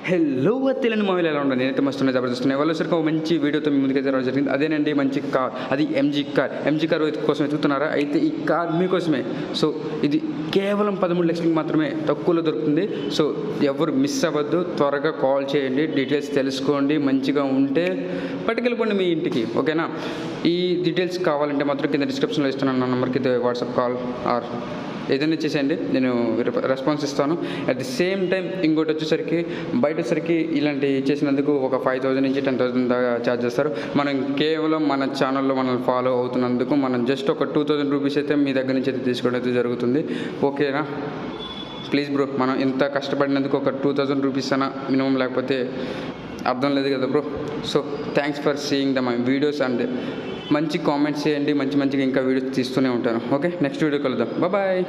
Hello తెలియని మూవీలో ఎలా ఉండండి, నేనైతే మస్తున్నాయి జబర్దస్తున్నాయి. వాళ్ళు సరికి ఒక మంచి వీడియోతో మీ ముందుకైతే రావడం జరిగింది. అదేనండి మంచి కార్, అది ఎంజీ కార్ కోసం వెతుకుతున్నారా? అయితే ఈ కార్ మీకోసమే. సో ఇది కేవలం 13 లక్షలకి మాత్రమే తక్కువలో దొరుకుతుంది. సో ఎవరు మిస్ అవ్వద్దు, త్వరగా కాల్ చేయండి, డీటెయిల్స్ తెలుసుకోండి. మంచిగా ఉంటే పట్టుకెళ్ళిపోండి మీ ఇంటికి, ఓకేనా? ఈ డీటెయిల్స్ కావాలంటే మాత్రం కింద డిస్క్రిప్షన్లో ఇస్తున్నాను నా నెంబర్కి అయితే వాట్సాప్ కాల్ ఆర్ ఏదైనా చేసేయండి, నేను రెస్పాన్స్ ఇస్తాను. అట్ ది సేమ్ టైం ఇంకోటి వచ్చేసరికి బయట వచ్చేసరికి ఇలాంటి చేసినందుకు ఒక 5,000 నుంచి 10,000 దాకా ఛార్జ్ చేస్తారు. మనం కేవలం మన ఛానల్లో మనల్ని ఫాలో అవుతున్నందుకు మనం జస్ట్ ఒక 2,000 రూపీస్ అయితే మీ దగ్గర నుంచి అయితే తీసుకోవడం అయితే జరుగుతుంది, ఓకేనా? ప్లీజ్ బ్రో, మనం ఇంత కష్టపడినందుకు ఒక 2,000 రూపీస్ అయినా మినిమం, లేకపోతే అర్థం లేదు కదా bro. So thanks for seeing my videos and మంచి కామెంట్స్ చేయండి, మంచిగా ఇంకా వీడియోస్ తీస్తూనే ఉంటాను. ఓకే, నెక్స్ట్ వీడియో కలుద్దాం, బాయ్.